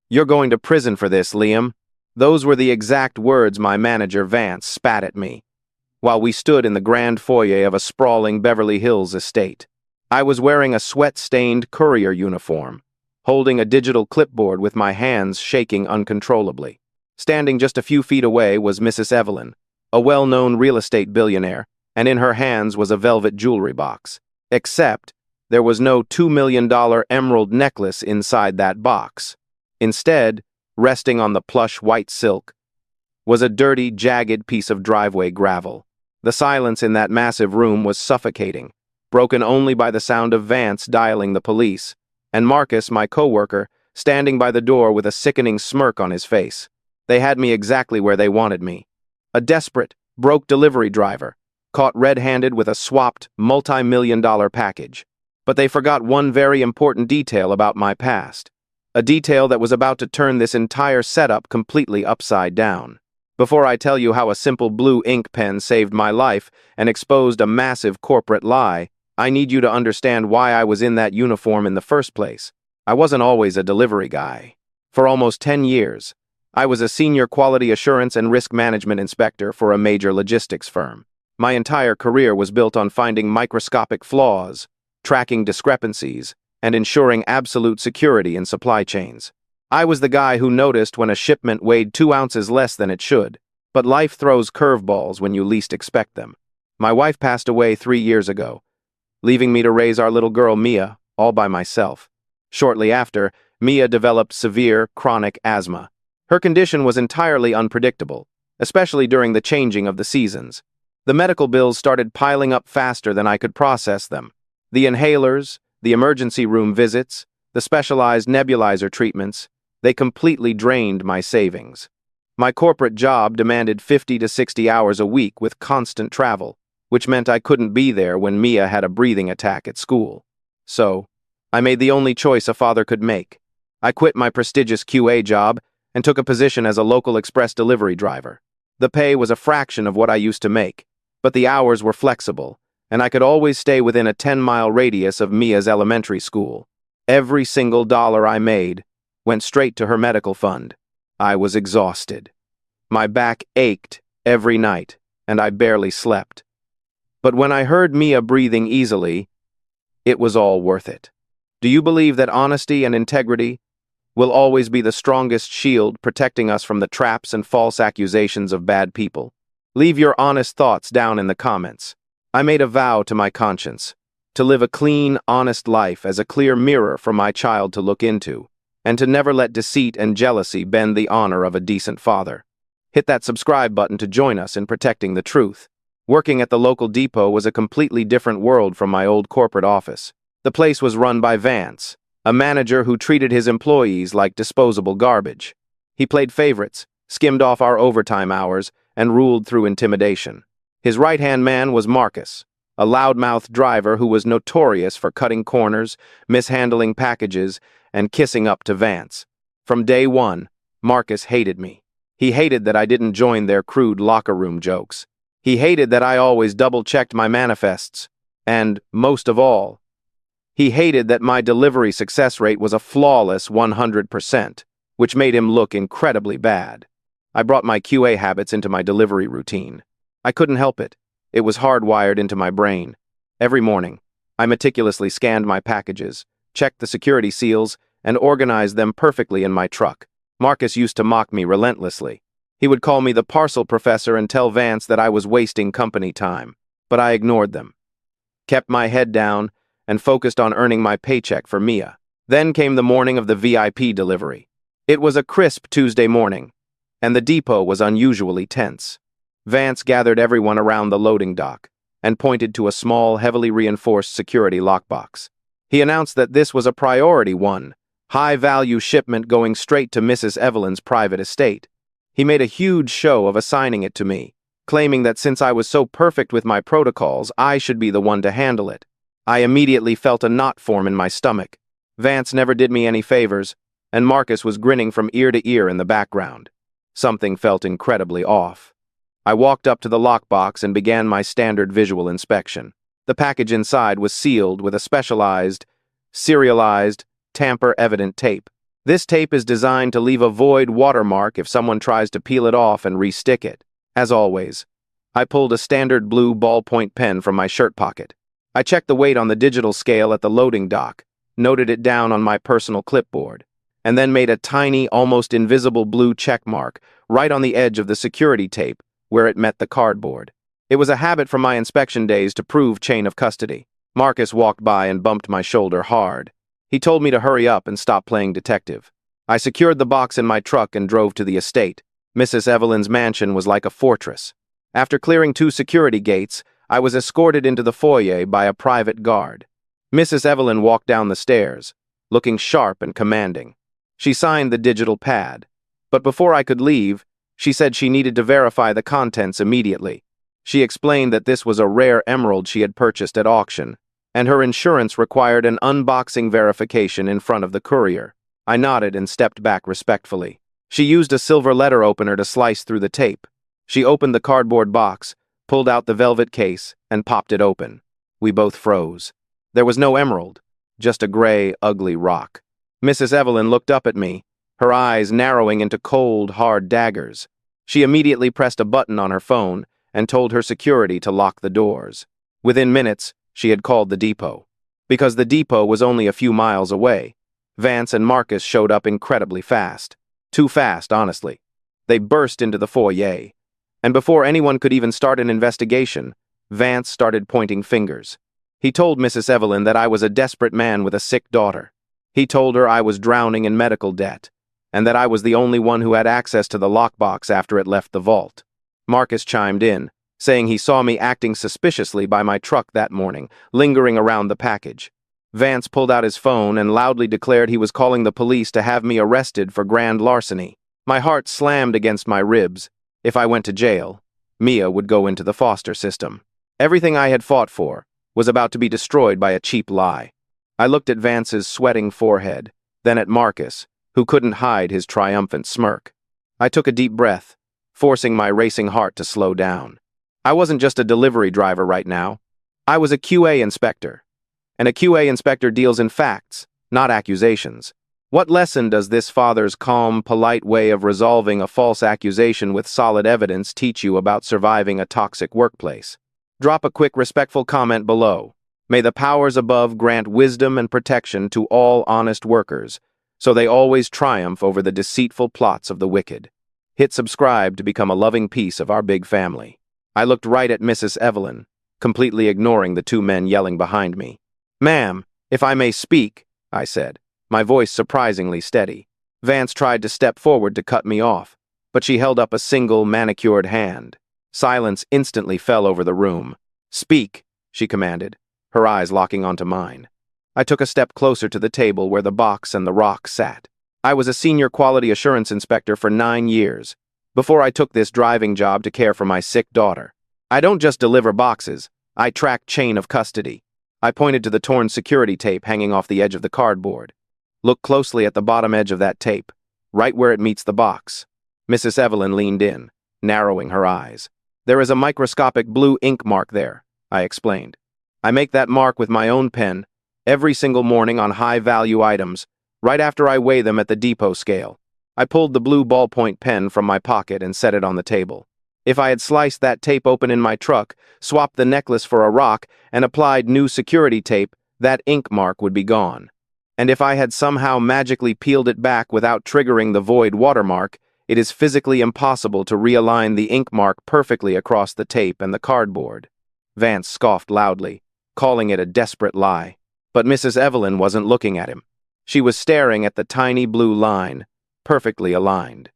"You're going to prison for this, Liam." Those were the exact words my manager, Vance, spat at me, while we stood in the grand foyer of a sprawling Beverly Hills estate. I was wearing a sweat-stained courier uniform, holding a digital clipboard with my hands shaking uncontrollably. Standing just a few feet away was Mrs. Evelyn, a well-known real estate billionaire, and in her hands was a velvet jewelry box. Except, there was no $2 million emerald necklace inside that box. Instead, resting on the plush white silk, was a dirty, jagged piece of driveway gravel. The silence in that massive room was suffocating, broken only by the sound of Vance dialing the police, and Marcus, my coworker, standing by the door with a sickening smirk on his face. They had me exactly where they wanted me. A desperate, broke delivery driver, caught red-handed with a swapped, multi-million-dollar package. But they forgot one very important detail about my past. A detail that was about to turn this entire setup completely upside down. Before I tell you how a simple blue ink pen saved my life and exposed a massive corporate lie, I need you to understand why I was in that uniform in the first place. I wasn't always a delivery guy. For almost 10 years, I was a senior quality assurance and risk management inspector for a major logistics firm. My entire career was built on finding microscopic flaws, tracking discrepancies, and ensuring absolute security in supply chains. I was the guy who noticed when a shipment weighed 2 ounces less than it should, but life throws curveballs when you least expect them. My wife passed away 3 years ago, leaving me to raise our little girl Mia, all by myself. Shortly after, Mia developed severe, chronic asthma. Her condition was entirely unpredictable, especially during the changing of the seasons. The medical bills started piling up faster than I could process them. The inhalers, the emergency room visits, the specialized nebulizer treatments, they completely drained my savings. My corporate job demanded 50 to 60 hours a week with constant travel, which meant I couldn't be there when Mia had a breathing attack at school. So, I made the only choice a father could make. I quit my prestigious QA job and took a position as a local express delivery driver. The pay was a fraction of what I used to make, but the hours were flexible, and I could always stay within a 10-mile radius of Mia's elementary school. Every single dollar I made went straight to her medical fund. I was exhausted. My back ached every night, and I barely slept. But when I heard Mia breathing easily, it was all worth it. Do you believe that honesty and integrity will always be the strongest shield protecting us from the traps and false accusations of bad people? Leave your honest thoughts down in the comments. I made a vow to my conscience to live a clean, honest life as a clear mirror for my child to look into, and to never let deceit and jealousy bend the honor of a decent father. Hit that subscribe button to join us in protecting the truth. Working at the local depot was a completely different world from my old corporate office. The place was run by Vance, a manager who treated his employees like disposable garbage. He played favorites, skimmed off our overtime hours, and ruled through intimidation. His right-hand man was Marcus, a loudmouth driver who was notorious for cutting corners, mishandling packages, and kissing up to Vance. From day one, Marcus hated me. He hated that I didn't join their crude locker room jokes. He hated that I always double-checked my manifests. And, most of all, he hated that my delivery success rate was a flawless 100%, which made him look incredibly bad. I brought my QA habits into my delivery routine. I couldn't help it. It was hardwired into my brain. Every morning, I meticulously scanned my packages, checked the security seals, and organized them perfectly in my truck. Marcus used to mock me relentlessly. He would call me the parcel professor and tell Vance that I was wasting company time. But I ignored them, kept my head down, and focused on earning my paycheck for Mia. Then came the morning of the VIP delivery. It was a crisp Tuesday morning, and the depot was unusually tense. Vance gathered everyone around the loading dock and pointed to a small, heavily reinforced security lockbox. He announced that this was a priority one, high-value shipment going straight to Mrs. Evelyn's private estate. He made a huge show of assigning it to me, claiming that since I was so perfect with my protocols, I should be the one to handle it. I immediately felt a knot form in my stomach. Vance never did me any favors, and Marcus was grinning from ear to ear in the background. Something felt incredibly off. I walked up to the lockbox and began my standard visual inspection. The package inside was sealed with a specialized, serialized, tamper-evident tape. This tape is designed to leave a void watermark if someone tries to peel it off and re-stick it. As always, I pulled a standard blue ballpoint pen from my shirt pocket. I checked the weight on the digital scale at the loading dock, noted it down on my personal clipboard, and then made a tiny, almost invisible blue check mark right on the edge of the security tape where it met the cardboard. It was a habit from my inspection days to prove chain of custody. Marcus walked by and bumped my shoulder hard. He told me to hurry up and stop playing detective. I secured the box in my truck and drove to the estate. Mrs. Evelyn's mansion was like a fortress. After clearing 2 security gates, I was escorted into the foyer by a private guard. Mrs. Evelyn walked down the stairs, looking sharp and commanding. She signed the digital pad. But before I could leave, she said she needed to verify the contents immediately. She explained that this was a rare emerald she had purchased at auction, and her insurance required an unboxing verification in front of the courier. I nodded and stepped back respectfully. She used a silver letter opener to slice through the tape. She opened the cardboard box, pulled out the velvet case, and popped it open. We both froze. There was no emerald, just a gray, ugly rock. Mrs. Evelyn looked up at me, her eyes narrowing into cold, hard daggers. She immediately pressed a button on her phone and told her security to lock the doors. Within minutes, she had called the depot. Because the depot was only a few miles away, Vance and Marcus showed up incredibly fast. Too fast, honestly. They burst into the foyer, and before anyone could even start an investigation, Vance started pointing fingers. He told Mrs. Evelyn that I was a desperate man with a sick daughter. He told her I was drowning in medical debt, and that I was the only one who had access to the lockbox after it left the vault. Marcus chimed in, saying he saw me acting suspiciously by my truck that morning, lingering around the package. Vance pulled out his phone and loudly declared he was calling the police to have me arrested for grand larceny. My heart slammed against my ribs. If I went to jail, Mia would go into the foster system. Everything I had fought for was about to be destroyed by a cheap lie. I looked at Vance's sweating forehead, then at Marcus, who couldn't hide his triumphant smirk. I took a deep breath, forcing my racing heart to slow down. I wasn't just a delivery driver right now. I was a QA inspector. And a QA inspector deals in facts, not accusations. What lesson does this father's calm, polite way of resolving a false accusation with solid evidence teach you about surviving a toxic workplace? Drop a quick respectful comment below. May the powers above grant wisdom and protection to all honest workers, so they always triumph over the deceitful plots of the wicked. Hit subscribe to become a loving piece of our big family. I looked right at Mrs. Evelyn, completely ignoring the 2 men yelling behind me. "Ma'am, if I may speak," I said, my voice surprisingly steady. Vance tried to step forward to cut me off, but she held up a single manicured hand. Silence instantly fell over the room. "Speak," she commanded, her eyes locking onto mine. I took a step closer to the table where the box and the rock sat. I was a senior quality assurance inspector for 9 years, before I took this driving job to care for my sick daughter. I don't just deliver boxes, I track chain of custody. I pointed to the torn security tape hanging off the edge of the cardboard. Look closely at the bottom edge of that tape, right where it meets the box. Mrs. Evelyn leaned in, narrowing her eyes. "There is a microscopic blue ink mark there," I explained. "I make that mark with my own pen, every single morning on high-value items, right after I weigh them at the depot scale." I pulled the blue ballpoint pen from my pocket and set it on the table. If I had sliced that tape open in my truck, swapped the necklace for a rock, and applied new security tape, that ink mark would be gone. And if I had somehow magically peeled it back without triggering the void watermark, it is physically impossible to realign the ink mark perfectly across the tape and the cardboard. Vance scoffed loudly, calling it a desperate lie. But Mrs. Evelyn wasn't looking at him. She was staring at the tiny blue line, perfectly aligned.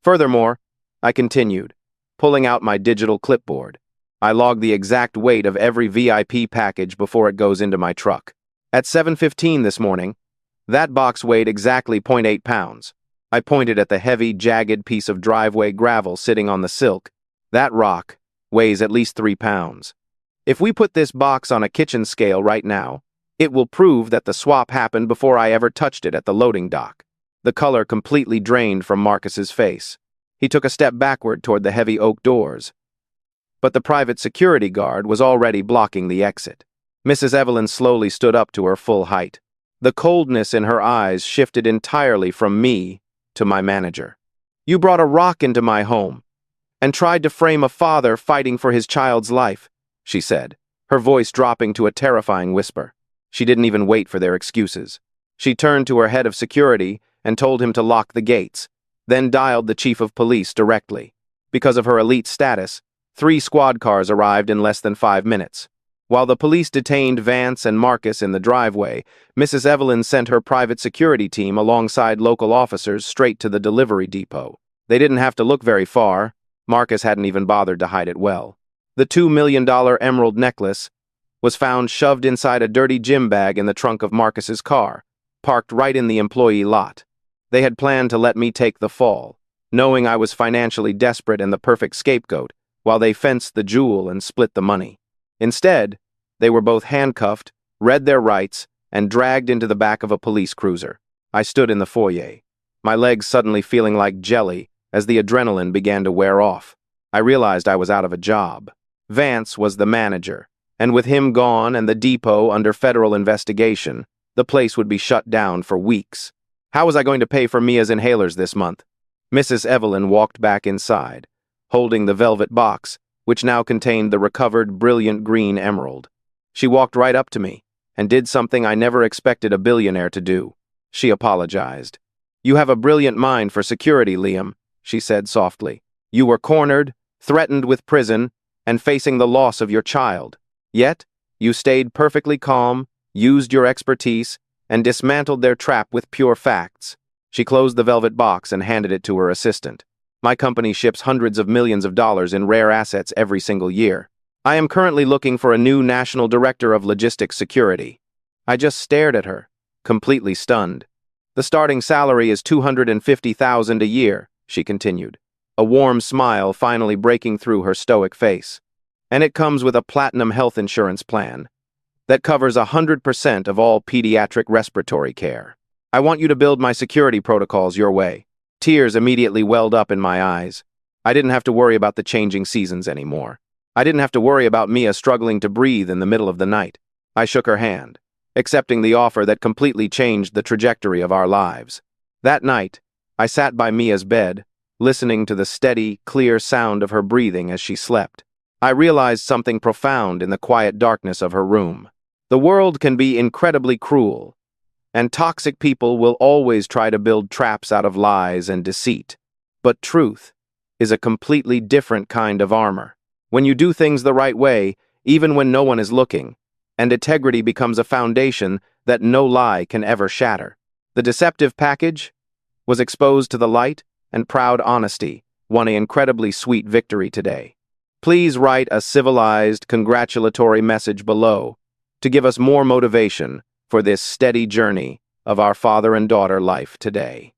Furthermore, I continued, pulling out my digital clipboard. I logged the exact weight of every VIP package before it goes into my truck. At 7:15 this morning, that box weighed exactly 0.8 pounds. I pointed at the heavy, jagged piece of driveway gravel sitting on the silk. That rock weighs at least 3 pounds. If we put this box on a kitchen scale right now, it will prove that the swap happened before I ever touched it at the loading dock. The color completely drained from Marcus's face. He took a step backward toward the heavy oak doors. But the private security guard was already blocking the exit. Mrs. Evelyn slowly stood up to her full height. The coldness in her eyes shifted entirely from me to my manager. "You brought a rock into my home and tried to frame a father fighting for his child's life," she said, her voice dropping to a terrifying whisper. She didn't even wait for their excuses. She turned to her head of security and told him to lock the gates, then dialed the chief of police directly. Because of her elite status, 3 squad cars arrived in less than 5 minutes. While the police detained Vance and Marcus in the driveway, Mrs. Evelyn sent her private security team alongside local officers straight to the delivery depot. They didn't have to look very far. Marcus hadn't even bothered to hide it well. The $2 million emerald necklace was found shoved inside a dirty gym bag in the trunk of Marcus's car, parked right in the employee lot. They had planned to let me take the fall, knowing I was financially desperate and the perfect scapegoat, while they fenced the jewel and split the money. Instead, they were both handcuffed, read their rights, and dragged into the back of a police cruiser. I stood in the foyer, my legs suddenly feeling like jelly as the adrenaline began to wear off. I realized I was out of a job. Vance was the manager, and with him gone and the depot under federal investigation, the place would be shut down for weeks. How was I going to pay for Mia's inhalers this month? Mrs. Evelyn walked back inside, holding the velvet box, which now contained the recovered brilliant green emerald. She walked right up to me and did something I never expected a billionaire to do. She apologized. "You have a brilliant mind for security, Liam," she said softly. "You were cornered, threatened with prison, and facing the loss of your child. Yet, you stayed perfectly calm, used your expertise, and dismantled their trap with pure facts." She closed the velvet box and handed it to her assistant. "My company ships hundreds of millions of dollars in rare assets every single year. I am currently looking for a new national director of logistics security." I just stared at her, completely stunned. "The starting salary is $250,000 a year," she continued, a warm smile finally breaking through her stoic face. "And it comes with a platinum health insurance plan that covers 100% of all pediatric respiratory care. I want you to build my security protocols your way." Tears immediately welled up in my eyes. I didn't have to worry about the changing seasons anymore. I didn't have to worry about Mia struggling to breathe in the middle of the night. I shook her hand, accepting the offer that completely changed the trajectory of our lives. That night, I sat by Mia's bed, listening to the steady, clear sound of her breathing as she slept. I realized something profound in the quiet darkness of her room. The world can be incredibly cruel, and toxic people will always try to build traps out of lies and deceit. But truth is a completely different kind of armor. When you do things the right way, even when no one is looking, and integrity becomes a foundation that no lie can ever shatter. The deceptive package was exposed to the light, and proud honesty won an incredibly sweet victory today. Please write a civilized, congratulatory message below to give us more motivation for this steady journey of our father and daughter life today.